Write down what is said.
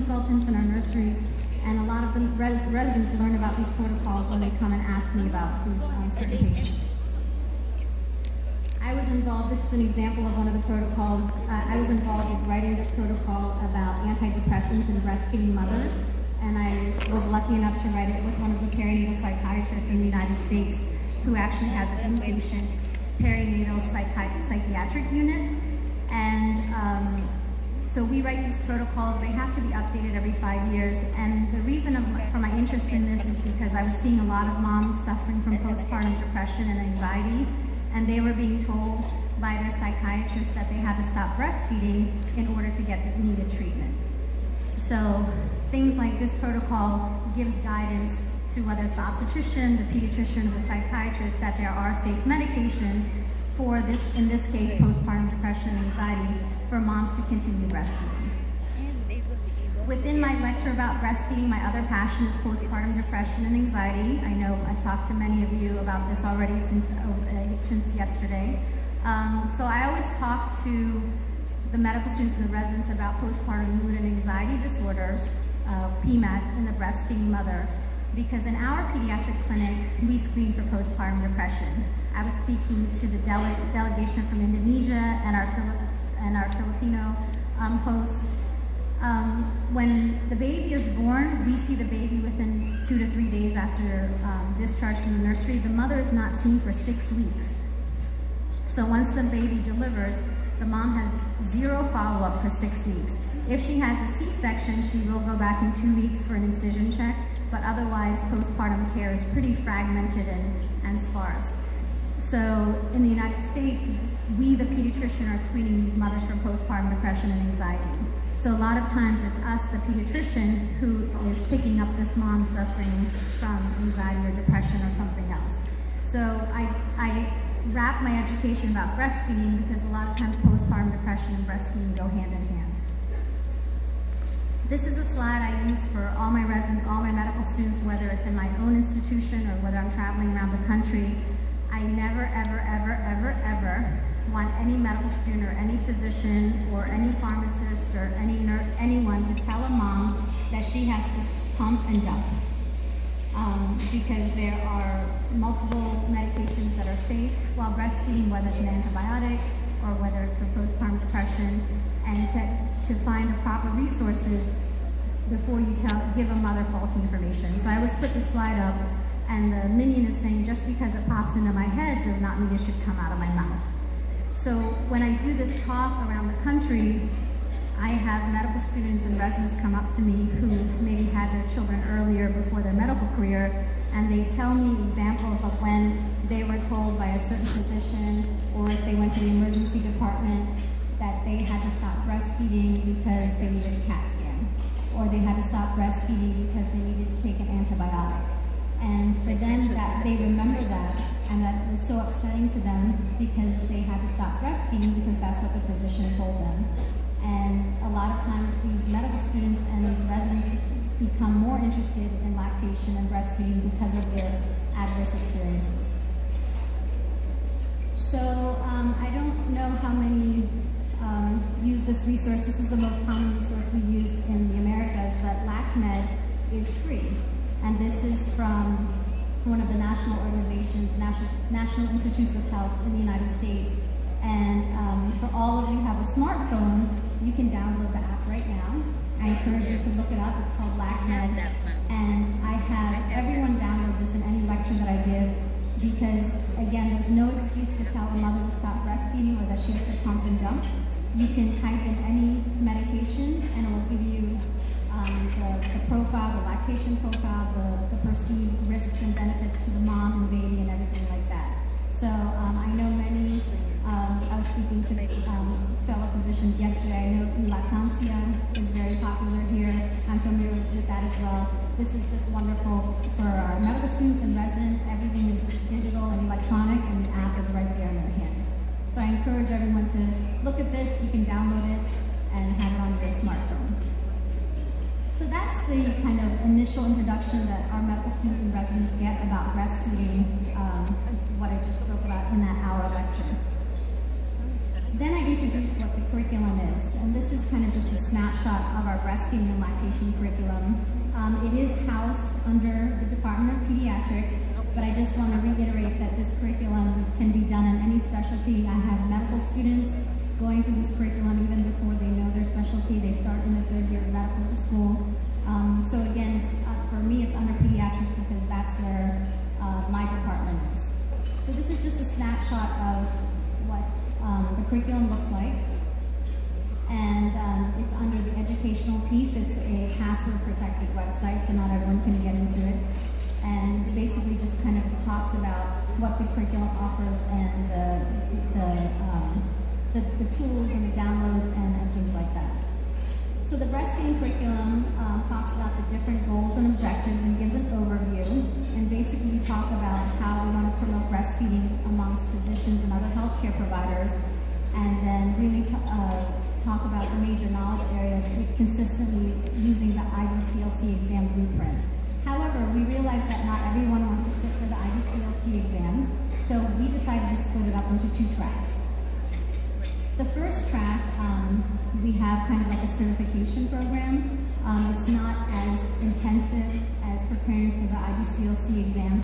consultants in our nurseries, and a lot of the residents learn about these protocols when they come and ask me about these certain patients. I was involved, this is an example of one of the protocols, I was involved with writing this protocol about antidepressants in breastfeeding mothers, and I was lucky enough to write it with one of the perinatal psychiatrists in the United States who actually has an inpatient perinatal psychiatric unit. And so we write these protocols. They have to be updated every 5 years. And the reason for my interest in this is because I was seeing a lot of moms suffering from postpartum depression and anxiety, and they were being told by their psychiatrist that they had to stop breastfeeding in order to get the needed treatment. So things like this protocol gives guidance to whether it's the obstetrician, the pediatrician, or the psychiatrist, that there are safe medications for this, in this case, postpartum depression and anxiety, for moms to continue breastfeeding. Within my lecture about breastfeeding, my other passion is postpartum depression and anxiety. I know I've talked to many of you about this already since yesterday. So I always talk to the medical students and the residents about postpartum mood and anxiety disorders, PMADs, in the breastfeeding mother, because in our pediatric clinic, we screen for postpartum depression. I was speaking to the delegation from Indonesia and our Filipino hosts. When the baby is born, we see the baby within 2 to 3 days after discharge from the nursery. The mother is not seen for 6 weeks. So once the baby delivers, the mom has 0 follow-up for 6 weeks. If she has a C-section, she will go back in 2 weeks for an incision check, but otherwise postpartum care is pretty fragmented and sparse. So in the United States, we, the pediatrician, are screening these mothers for postpartum depression and anxiety. So a lot of times it's us, the pediatrician, who is picking up this mom suffering from anxiety or depression or something else. So I wrap my education about breastfeeding because a lot of times postpartum depression and breastfeeding go hand in hand. This is a slide I use for all my residents, all my medical students, whether it's in my own institution or whether I'm traveling around the country. I never, ever, ever, ever, ever want any medical student or any physician or any pharmacist or anyone to tell a mom that she has to pump and dump. Because there are multiple medications that are safe while breastfeeding, whether it's an antibiotic or whether it's for postpartum depression, and to find the proper resources before you give a mother faulty information. So I always put this slide up, and the minion is saying, just because it pops into my head does not mean it should come out of my mouth. So when I do this talk around the country, I have medical students and residents come up to me who maybe had their children earlier before their medical career, and they tell me examples of when they were told by a certain physician, or if they went to the emergency department, that they had to stop breastfeeding because they needed a CAT scan, or they had to stop breastfeeding because they needed to take an antibiotic. And for them, that they remember that, and that was so upsetting to them because they had to stop breastfeeding because that's what the physician told them. And a lot of times these medical students and these residents become more interested in lactation and breastfeeding because of their adverse experiences. So I don't know how many use this resource. This is the most common resource we use in the Americas, but LactMed is free. And this is from one of the national organizations, National Institutes of Health in the United States. And for all of you who have a smartphone, you can download the app right now. I encourage you to look it up. It's called LactMed. And I have everyone download this in any lecture that I give because, again, there's no excuse to tell a mother to stop breastfeeding or that she has to pump and dump. You can type in any medication and it will give you the profile, the lactation profile, the perceived risks and benefits to the mom and baby and everything like that. So I know many, I was speaking to fellow physicians yesterday. I know lactancia is very popular here. I'm familiar with that as well. This is just wonderful for our medical students and residents. Everything is digital and electronic, and the app is right there in their hand. So I encourage everyone to look at this. You can download it and have it on your smartphone. So that's the kind of initial introduction that our medical students and residents get about breastfeeding, what I just spoke about in that hour lecture. Then I introduced what the curriculum is, and this is kind of just a snapshot of our breastfeeding and lactation curriculum. It is housed under the Department of Pediatrics, but I just want to reiterate that this curriculum can be done in any specialty. I have medical students going through this curriculum even before they know their specialty. They start in the 3rd year of medical school. So again, it's for me, it's under pediatrics because that's where my department is. So this is just a snapshot of what the curriculum looks like. And it's under the educational piece. It's a password-protected website, so not everyone can get into it. And basically just kind of talks about what the curriculum offers and the tools and the downloads and things like that. So the breastfeeding curriculum talks about the different goals and objectives and gives an overview. And basically we talk about how we want to promote breastfeeding amongst physicians and other healthcare providers, and then really talk about the major knowledge areas consistently using the IBCLC exam blueprint. However, we realized that not everyone wants to sit for the IBCLC exam, so we decided to split it up into 2 tracks. The first track, we have kind of like a certification program. It's not as intensive as preparing for the IBCLC exam.